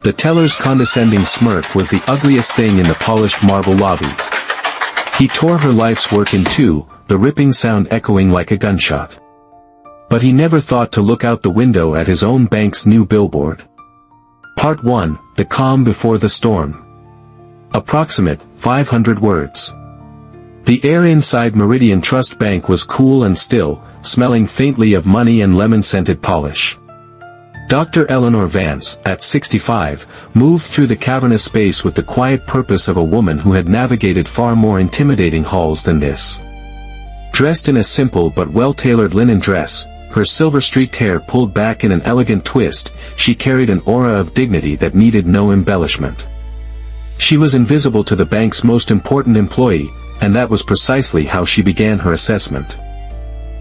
The teller's condescending smirk was the ugliest thing in the polished marble lobby. He tore her life's work in two, the ripping sound echoing like a gunshot. But he never thought to look out the window at his own bank's new billboard. Part 1, The Calm Before the Storm. Approximate, 500 words. The air inside Meridian Trust Bank was cool and still, smelling faintly of money and lemon-scented polish. Dr. Eleanor Vance, at 65, moved through the cavernous space with the quiet purpose of a woman who had navigated far more intimidating halls than this. Dressed in a simple but well-tailored linen dress, her silver-streaked hair pulled back in an elegant twist, she carried an aura of dignity that needed no embellishment. She was invisible to the bank's most important employee, and that was precisely how she began her assessment.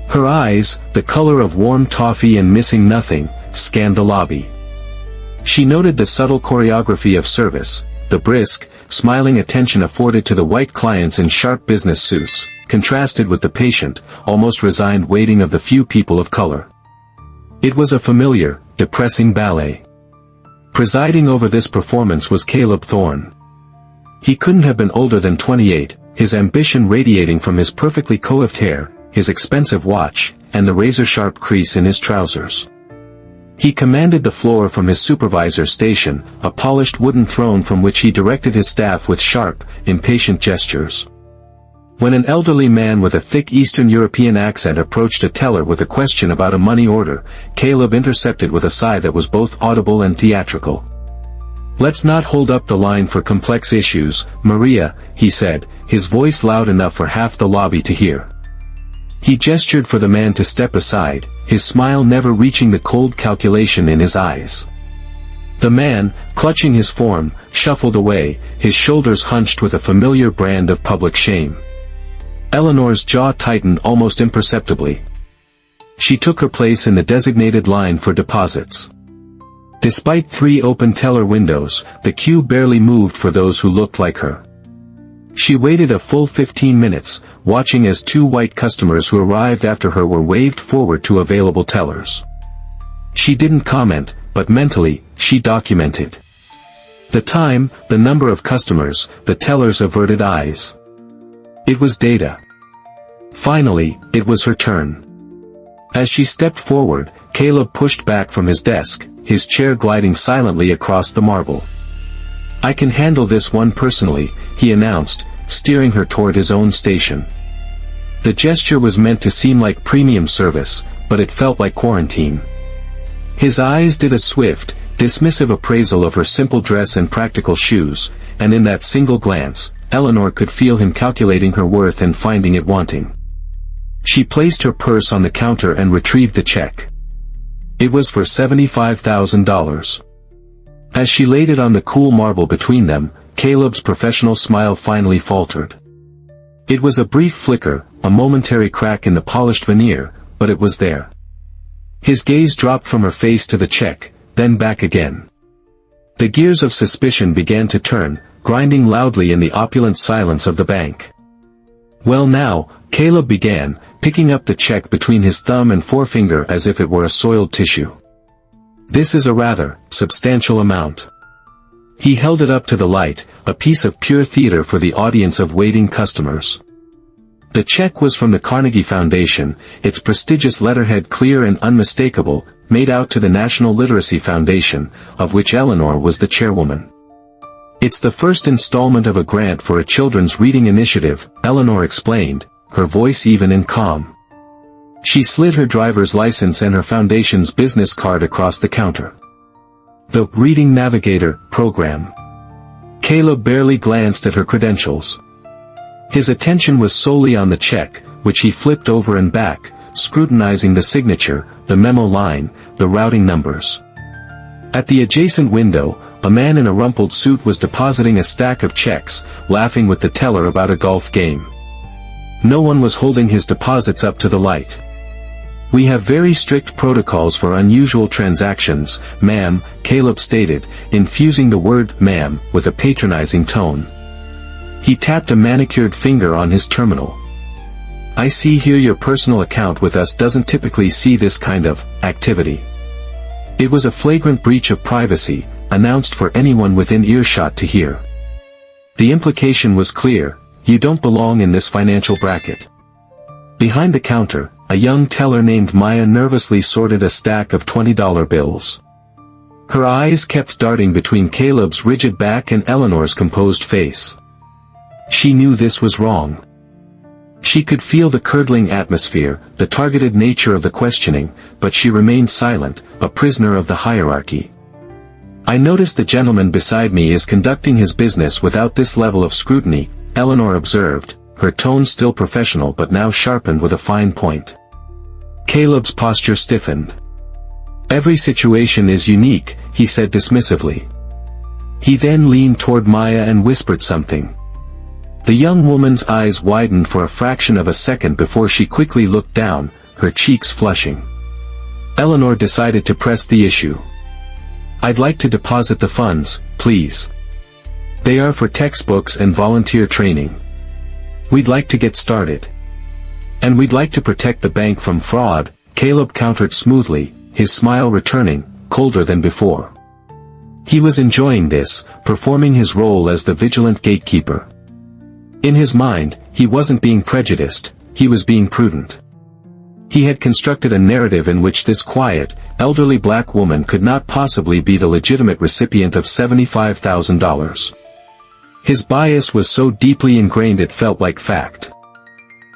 Her eyes, the color of warm toffee and missing nothing, scanned the lobby. She noted the subtle choreography of service, the brisk, smiling attention afforded to the white clients in sharp business suits, contrasted with the patient, almost resigned waiting of the few people of color. It was a familiar, depressing ballet. Presiding over this performance was Caleb Thorne. He couldn't have been older than 28, his ambition radiating from his perfectly coiffed hair, his expensive watch, and the razor-sharp crease in his trousers. He commanded the floor from his supervisor station, a polished wooden throne from which he directed his staff with sharp, impatient gestures. When an elderly man with a thick Eastern European accent approached a teller with a question about a money order, Caleb intercepted with a sigh that was both audible and theatrical. "Let's not hold up the line for complex issues, Maria," he said, his voice loud enough for half the lobby to hear. He gestured for the man to step aside, his smile never reaching the cold calculation in his eyes. The man, clutching his form, shuffled away, his shoulders hunched with a familiar brand of public shame. Eleanor's jaw tightened almost imperceptibly. She took her place in the designated line for deposits. Despite 3 open teller windows, the queue barely moved for those who looked like her. She waited a full 15 minutes, watching as 2 white customers who arrived after her were waved forward to available tellers. She didn't comment, but mentally, she documented. The time, the number of customers, the teller's averted eyes. It was data. Finally, it was her turn. As she stepped forward, Caleb pushed back from his desk, his chair gliding silently across the marble. "I can handle this one personally," he announced, steering her toward his own station. The gesture was meant to seem like premium service, but it felt like quarantine. His eyes did a swift, dismissive appraisal of her simple dress and practical shoes, and in that single glance, Eleanor could feel him calculating her worth and finding it wanting. She placed her purse on the counter and retrieved the check. It was for $75,000. As she laid it on the cool marble between them, Caleb's professional smile finally faltered. It was a brief flicker, a momentary crack in the polished veneer, but it was there. His gaze dropped from her face to the check, then back again. The gears of suspicion began to turn, grinding loudly in the opulent silence of the bank. "Well now," Caleb began, picking up the check between his thumb and forefinger as if it were a soiled tissue. "This is a rather substantial amount." He held it up to the light, a piece of pure theater for the audience of waiting customers. The check was from the Carnegie Foundation, its prestigious letterhead clear and unmistakable, made out to the National Literacy Foundation, of which Eleanor was the chairwoman. "It's the first installment of a grant for a children's reading initiative," Eleanor explained, her voice even and calm. She slid her driver's license and her foundation's business card across the counter. "The Reading Navigator program." Caleb barely glanced at her credentials. His attention was solely on the check, which he flipped over and back, scrutinizing the signature, the memo line, the routing numbers. At the adjacent window, a man in a rumpled suit was depositing a stack of checks, laughing with the teller about a golf game. No one was holding his deposits up to the light. "We have very strict protocols for unusual transactions, ma'am," Caleb stated, infusing the word "ma'am" with a patronizing tone. He tapped a manicured finger on his terminal. "I see here your personal account with us doesn't typically see this kind of activity." It was a flagrant breach of privacy, announced for anyone within earshot to hear. The implication was clear: you don't belong in this financial bracket. Behind the counter, a young teller named Maya nervously sorted a stack of $20 bills. Her eyes kept darting between Caleb's rigid back and Eleanor's composed face. She knew this was wrong. She could feel the curdling atmosphere, the targeted nature of the questioning, but she remained silent, a prisoner of the hierarchy. "I notice the gentleman beside me is conducting his business without this level of scrutiny," Eleanor observed, her tone still professional but now sharpened with a fine point. Caleb's posture stiffened. "Every situation is unique," he said dismissively. He then leaned toward Maya and whispered something. The young woman's eyes widened for a fraction of a second before she quickly looked down, her cheeks flushing. Eleanor decided to press the issue. "I'd like to deposit the funds, please. They are for textbooks and volunteer training. We'd like to get started. And we'd like to protect the bank from fraud," Caleb countered smoothly, his smile returning, colder than before. He was enjoying this, performing his role as the vigilant gatekeeper. In his mind, he wasn't being prejudiced, he was being prudent. He had constructed a narrative in which this quiet, elderly black woman could not possibly be the legitimate recipient of $75,000. His bias was so deeply ingrained it felt like fact.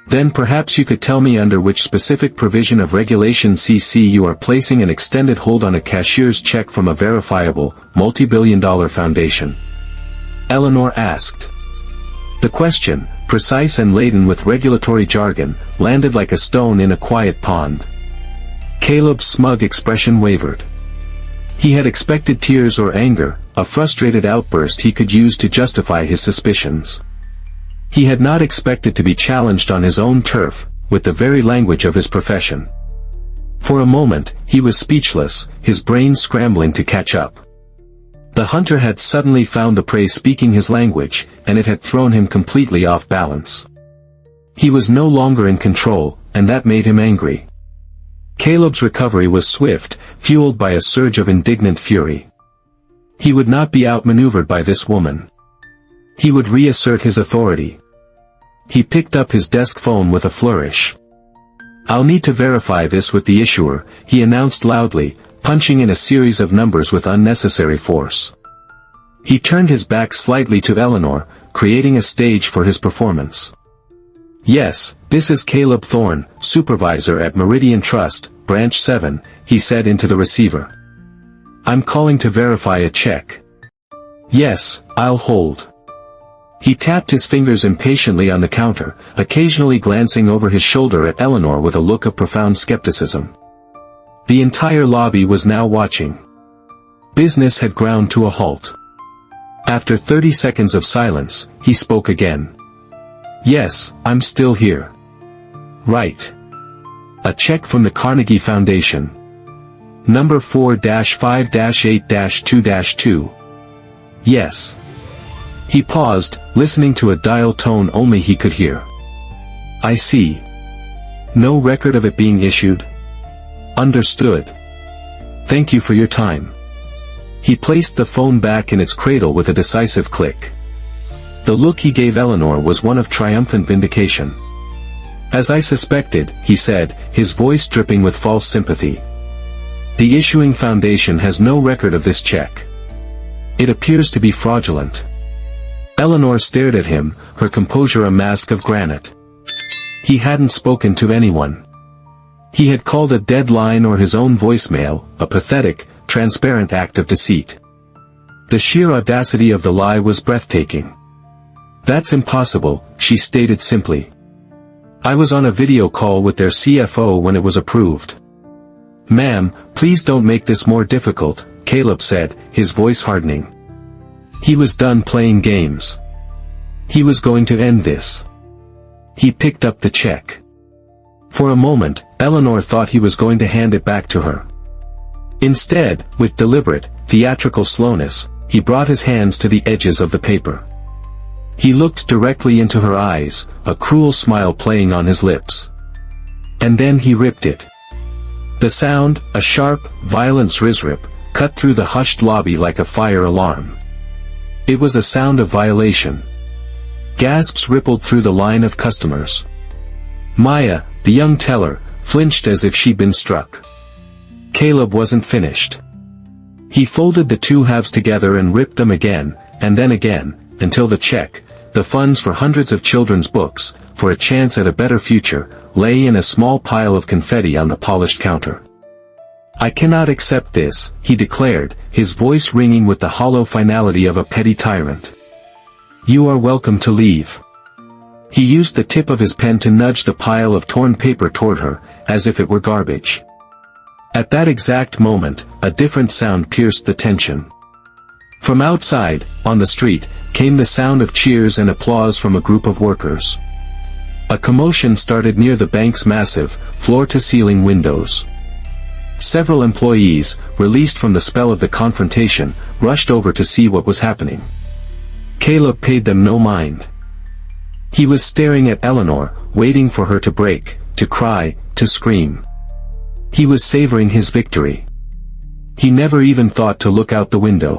"Then perhaps you could tell me under which specific provision of Regulation CC you are placing an extended hold on a cashier's check from a verifiable, multi-billion-dollar foundation?" Eleanor asked. The question, precise and laden with regulatory jargon, landed like a stone in a quiet pond. Caleb's smug expression wavered. He had expected tears or anger, a frustrated outburst he could use to justify his suspicions. He had not expected to be challenged on his own turf, with the very language of his profession. For a moment, he was speechless, his brain scrambling to catch up. The hunter had suddenly found the prey speaking his language, and it had thrown him completely off balance. He was no longer in control, and that made him angry. Caleb's recovery was swift, fueled by a surge of indignant fury. He would not be outmaneuvered by this woman. He would reassert his authority. He picked up his desk phone with a flourish. "I'll need to verify this with the issuer," he announced loudly, punching in a series of numbers with unnecessary force. He turned his back slightly to Eleanor, creating a stage for his performance. "Yes, this is Caleb Thorne, supervisor at Meridian Trust, Branch 7, he said into the receiver. "I'm calling to verify a check." "Yes, I'll hold." He tapped his fingers impatiently on the counter, occasionally glancing over his shoulder at Eleanor with a look of profound skepticism. The entire lobby was now watching. Business had ground to a halt. After 30 seconds of silence, he spoke again. "Yes, I'm still here." "Right. A check from the Carnegie Foundation. Number 4-5-8-2-2. Yes." He paused, listening to a dial tone only he could hear. "I see. No record of it being issued?" "Understood. Thank you for your time." He placed the phone back in its cradle with a decisive click. The look he gave Eleanor was one of triumphant vindication. "As I suspected," he said, his voice dripping with false sympathy. "The issuing foundation has no record of this check. It appears to be fraudulent." Eleanor stared at him, her composure a mask of granite. He hadn't spoken to anyone. He had called a dead line or his own voicemail, a pathetic, transparent act of deceit. The sheer audacity of the lie was breathtaking. "That's impossible," she stated simply. "I was on a video call with their CFO when it was approved." "Ma'am, please don't make this more difficult," Caleb said, his voice hardening. He was done playing games. He was going to end this. He picked up the check. For a moment, Eleanor thought he was going to hand it back to her. Instead, with deliberate, theatrical slowness, he brought his hands to the edges of the paper. He looked directly into her eyes, a cruel smile playing on his lips. And then he ripped it. The sound, a sharp, violent zrizrip, cut through the hushed lobby like a fire alarm. It was a sound of violation. Gasps rippled through the line of customers. Maya, the young teller, flinched as if she'd been struck. Caleb wasn't finished. He folded the two halves together and ripped them again, and then again, until the check, the funds for hundreds of children's books, for a chance at a better future, lay in a small pile of confetti on the polished counter. "I cannot accept this," he declared, his voice ringing with the hollow finality of a petty tyrant. "You are welcome to leave." He used the tip of his pen to nudge the pile of torn paper toward her, as if it were garbage. At that exact moment, a different sound pierced the tension. From outside, on the street, came the sound of cheers and applause from a group of workers. A commotion started near the bank's massive, floor-to-ceiling windows. Several employees, released from the spell of the confrontation, rushed over to see what was happening. Caleb paid them no mind. He was staring at Eleanor, waiting for her to break, to cry, to scream. He was savoring his victory. He never even thought to look out the window.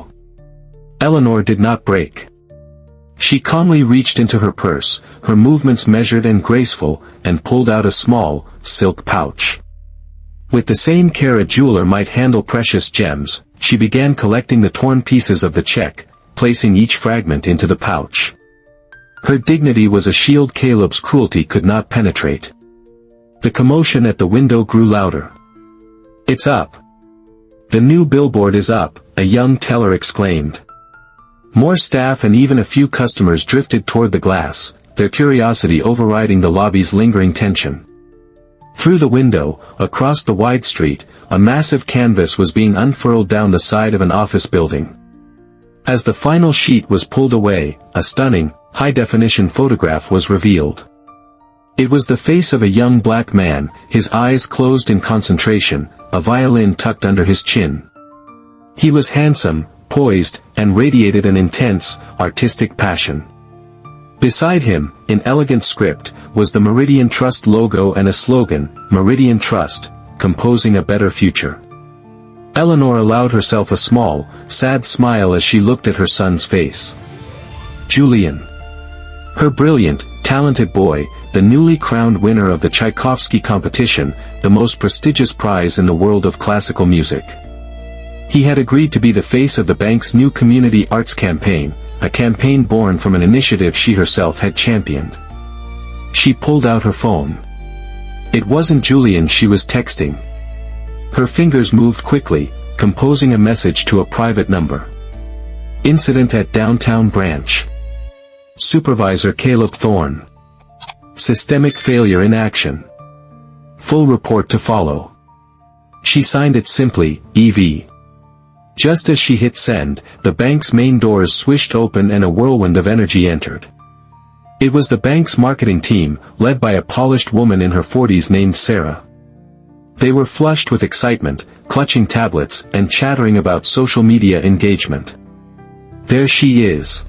Eleanor did not break. She calmly reached into her purse, her movements measured and graceful, and pulled out a small, silk pouch. With the same care a jeweler might handle precious gems, she began collecting the torn pieces of the check, placing each fragment into the pouch. Her dignity was a shield Caleb's cruelty could not penetrate. The commotion at the window grew louder. "It's up. The new billboard is up," a young teller exclaimed. More staff and even a few customers drifted toward the glass, their curiosity overriding the lobby's lingering tension. Through the window, across the wide street, a massive canvas was being unfurled down the side of an office building. As the final sheet was pulled away, a stunning, high-definition photograph was revealed. It was the face of a young black man, his eyes closed in concentration, a violin tucked under his chin. He was handsome, poised, and radiated an intense, artistic passion. Beside him, in elegant script, was the Meridian Trust logo and a slogan, "Meridian Trust, composing a better future." Eleanor allowed herself a small, sad smile as she looked at her son's face. Julian. Her brilliant, talented boy, the newly crowned winner of the Tchaikovsky competition, the most prestigious prize in the world of classical music. He had agreed to be the face of the bank's new community arts campaign, a campaign born from an initiative she herself had championed. She pulled out her phone. It wasn't Julian she was texting. Her fingers moved quickly, composing a message to a private number. Incident at downtown branch. Supervisor Caleb Thorne. Systemic failure in action. Full report to follow. She signed it simply, EV. Just as she hit send, the bank's main doors swished open and a whirlwind of energy entered. It was the bank's marketing team, led by a polished woman in her 40s named Sarah. They were flushed with excitement, clutching tablets and chattering about social media engagement. "There she is!"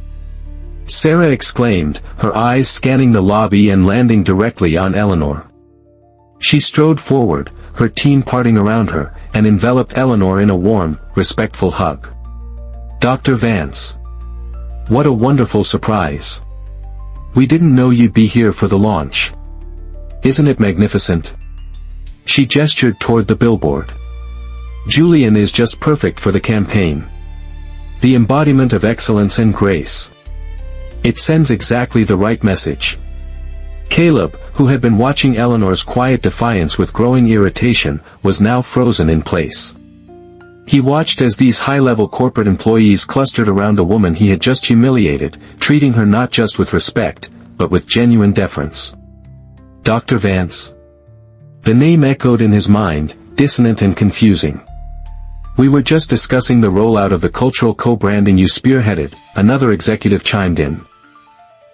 Sarah exclaimed, her eyes scanning the lobby and landing directly on Eleanor. She strode forward, her team parting around her, and enveloped Eleanor in a warm, respectful hug. "Dr. Vance. What a wonderful surprise. We didn't know you'd be here for the launch. Isn't it magnificent?" She gestured toward the billboard. "Julian is just perfect for the campaign. The embodiment of excellence and grace. It sends exactly the right message." Caleb, who had been watching Eleanor's quiet defiance with growing irritation, was now frozen in place. He watched as these high-level corporate employees clustered around a woman he had just humiliated, treating her not just with respect, but with genuine deference. Dr. Vance. The name echoed in his mind, dissonant and confusing. "We were just discussing the rollout of the cultural co-branding you spearheaded," another executive chimed in.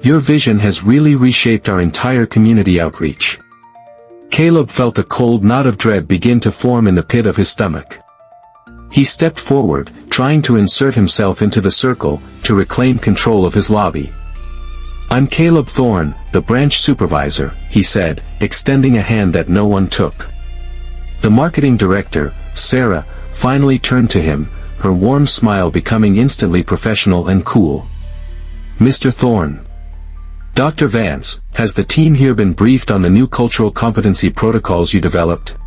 "Your vision has really reshaped our entire community outreach." Caleb felt a cold knot of dread begin to form in the pit of his stomach. He stepped forward, trying to insert himself into the circle, to reclaim control of his lobby. "I'm Caleb Thorne, the branch supervisor," he said, extending a hand that no one took. The marketing director, Sarah, finally turned to him, her warm smile becoming instantly professional and cool. "Mr. Thorne. Dr. Vance, has the team here been briefed on the new cultural competency protocols you developed?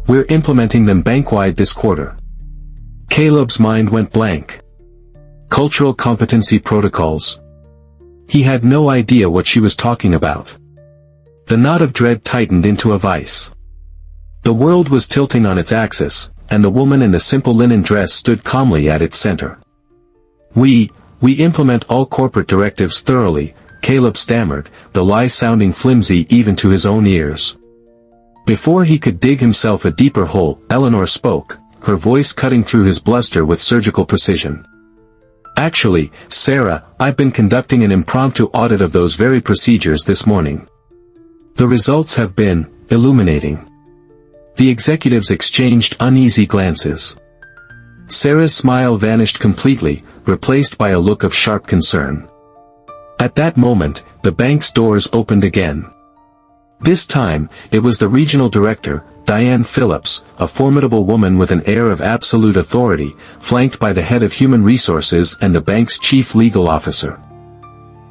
We're implementing them bank-wide this quarter." Caleb's mind went blank. Cultural competency protocols. He had no idea what she was talking about. The knot of dread tightened into a vice. The world was tilting on its axis, and the woman in the simple linen dress stood calmly at its center. We implement all corporate directives thoroughly," Caleb stammered, the lie sounding flimsy even to his own ears. Before he could dig himself a deeper hole, Eleanor spoke, her voice cutting through his bluster with surgical precision. "Actually, Sarah, I've been conducting an impromptu audit of those very procedures this morning. The results have been illuminating." The executives exchanged uneasy glances. Sarah's smile vanished completely, replaced by a look of sharp concern. At that moment, the bank's doors opened again. This time, it was the regional director, Diane Phillips, a formidable woman with an air of absolute authority, flanked by the head of human resources and the bank's chief legal officer.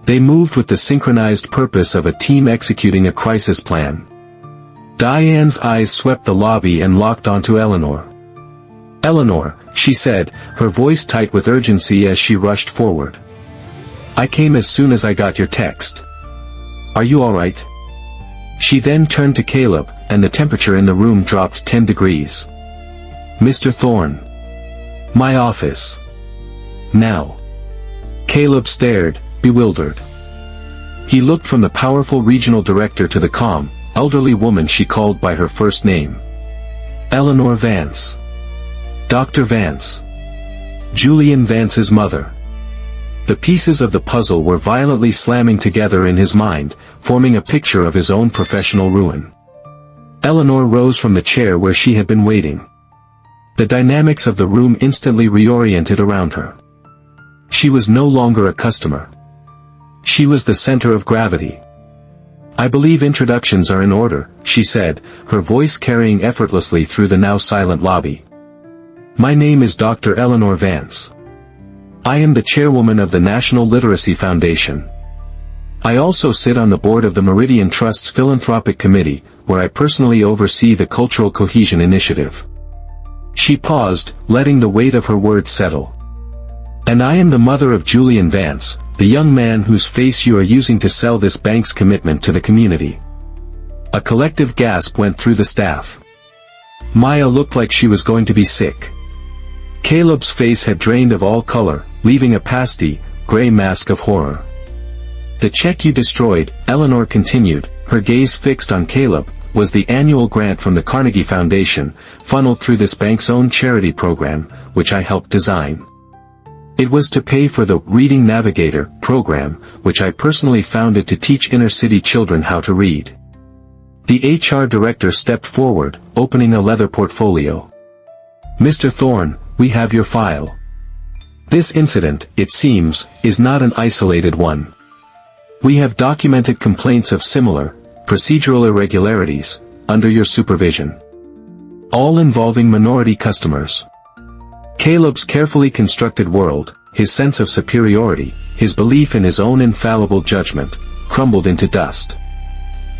They moved with the synchronized purpose of a team executing a crisis plan. Diane's eyes swept the lobby and locked onto Eleanor. "Eleanor," she said, her voice tight with urgency as she rushed forward. "I came as soon as I got your text. Are you all right?" She then turned to Caleb, and the temperature in the room dropped 10 degrees. "Mr. Thorne. My office. Now." Caleb stared, bewildered. He looked from the powerful regional director to the calm, elderly woman she called by her first name. Eleanor Vance. Dr. Vance. Julian Vance's mother. The pieces of the puzzle were violently slamming together in his mind, forming a picture of his own professional ruin. Eleanor rose from the chair where she had been waiting. The dynamics of the room instantly reoriented around her. She was no longer a customer. She was the center of gravity. "I believe introductions are in order," she said, her voice carrying effortlessly through the now silent lobby. "My name is Dr. Eleanor Vance. I am the chairwoman of the National Literacy Foundation. I also sit on the board of the Meridian Trust's Philanthropic Committee, where I personally oversee the Cultural Cohesion Initiative." She paused, letting the weight of her words settle. "And I am the mother of Julian Vance, the young man whose face you are using to sell this bank's commitment to the community." A collective gasp went through the staff. Maya looked like she was going to be sick. Caleb's face had drained of all color, leaving a pasty, gray mask of horror. "The check you destroyed," Eleanor continued, her gaze fixed on Caleb, "was the annual grant from the Carnegie Foundation, funneled through this bank's own charity program, which I helped design. It was to pay for the Reading Navigator program, which I personally founded to teach inner-city children how to read." The HR director stepped forward, opening a leather portfolio. "Mr. Thorne, we have your file. This incident, it seems, is not an isolated one. We have documented complaints of similar, procedural irregularities, under your supervision. All involving minority customers." Caleb's carefully constructed world, his sense of superiority, his belief in his own infallible judgment, crumbled into dust.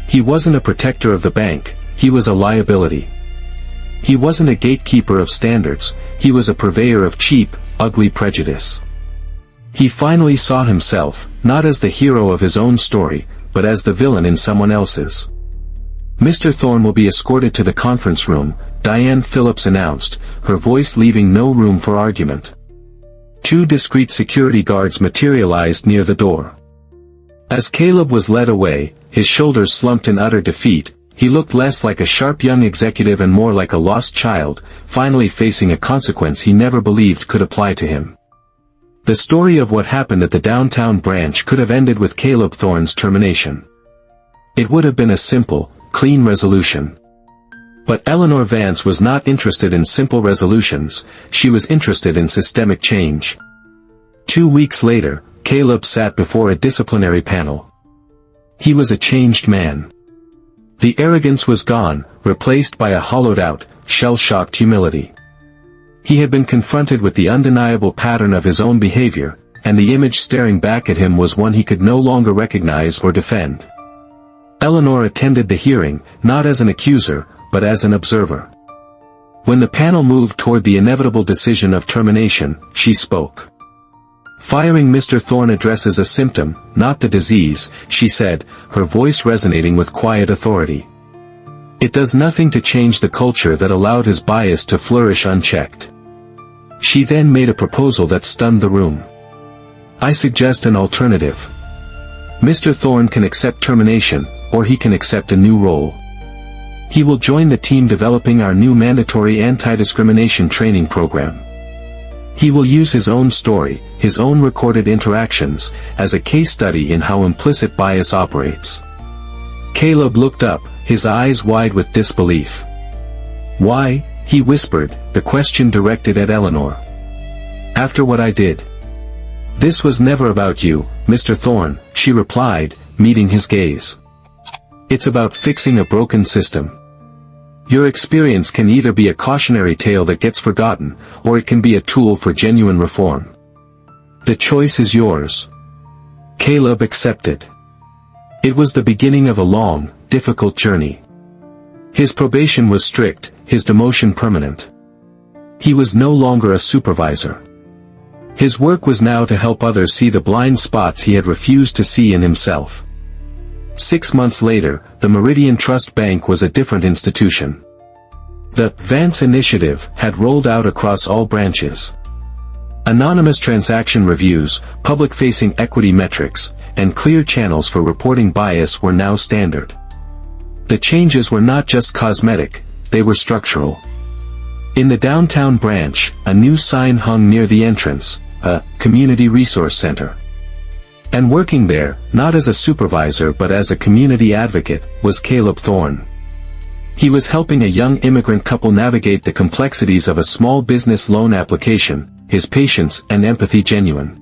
He wasn't a protector of the bank, he was a liability. He wasn't a gatekeeper of standards, he was a purveyor of cheap, ugly prejudice. He finally saw himself, not as the hero of his own story, but as the villain in someone else's. "Mr. Thorne will be escorted to the conference room," Diane Phillips announced, her voice leaving no room for argument. 2 discreet security guards materialized near the door. As Caleb was led away, his shoulders slumped in utter defeat. He looked less like a sharp young executive and more like a lost child, finally facing a consequence he never believed could apply to him. The story of what happened at the downtown branch could have ended with Caleb Thorne's termination. It would have been a simple, clean resolution. But Eleanor Vance was not interested in simple resolutions, she was interested in systemic change. 2 weeks later, Caleb sat before a disciplinary panel. He was a changed man. The arrogance was gone, replaced by a hollowed-out, shell-shocked humility. He had been confronted with the undeniable pattern of his own behavior, and the image staring back at him was one he could no longer recognize or defend. Eleanor attended the hearing, not as an accuser, but as an observer. When the panel moved toward the inevitable decision of termination, she spoke. "Firing Mr. Thorne addresses a symptom, not the disease," she said, her voice resonating with quiet authority. "It does nothing to change the culture that allowed his bias to flourish unchecked." She then made a proposal that stunned the room. "I suggest an alternative. Mr. Thorne can accept termination, or he can accept a new role. He will join the team developing our new mandatory anti-discrimination training program. He will use his own story, his own recorded interactions, as a case study in how implicit bias operates." Caleb looked up, his eyes wide with disbelief. "Why?" he whispered, the question directed at Eleanor. "After what I did." "This was never about you, Mr. Thorne," she replied, meeting his gaze. "It's about fixing a broken system. Your experience can either be a cautionary tale that gets forgotten, or it can be a tool for genuine reform. The choice is yours." Caleb accepted. It was the beginning of a long, difficult journey. His probation was strict, his demotion permanent. He was no longer a supervisor. His work was now to help others see the blind spots he had refused to see in himself. 6 months later, the Meridian Trust Bank was a different institution. The Vance Initiative had rolled out across all branches. Anonymous transaction reviews, public-facing equity metrics, and clear channels for reporting bias were now standard. The changes were not just cosmetic, they were structural. In the downtown branch, a new sign hung near the entrance, a Community Resource Center. And working there, not as a supervisor but as a community advocate, was Caleb Thorne. He was helping a young immigrant couple navigate the complexities of a small business loan application, his patience and empathy genuine.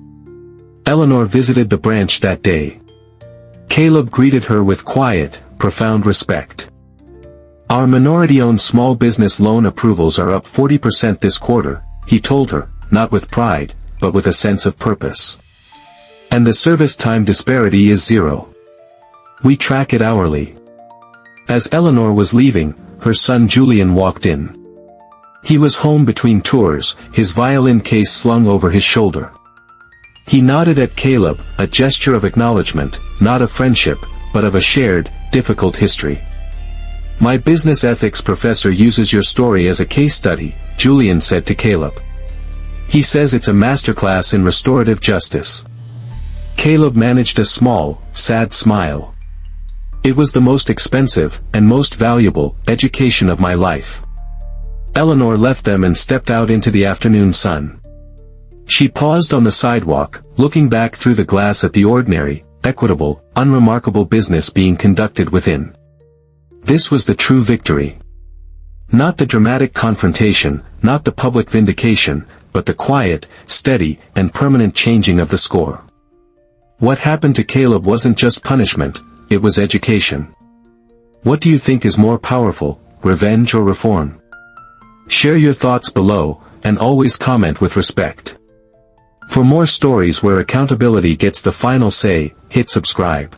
Eleanor visited the branch that day. Caleb greeted her with quiet, profound respect. "Our minority-owned small business loan approvals are up 40% this quarter," he told her, not with pride, but with a sense of purpose. "And the service time disparity is 0. We track it hourly." As Eleanor was leaving, her son Julian walked in. He was home between tours, his violin case slung over his shoulder. He nodded at Caleb, a gesture of acknowledgement, not of friendship, but of a shared, difficult history. "My business ethics professor uses your story as a case study," Julian said to Caleb. "He says it's a masterclass in restorative justice." Caleb managed a small, sad smile. "It was the most expensive, and most valuable, education of my life." Eleanor left them and stepped out into the afternoon sun. She paused on the sidewalk, looking back through the glass at the ordinary, equitable, unremarkable business being conducted within. This was the true victory. Not the dramatic confrontation, not the public vindication, but the quiet, steady, and permanent changing of the score. What happened to Caleb wasn't just punishment, it was education. What do you think is more powerful, revenge or reform? Share your thoughts below, and always comment with respect. For more stories where accountability gets the final say, hit subscribe.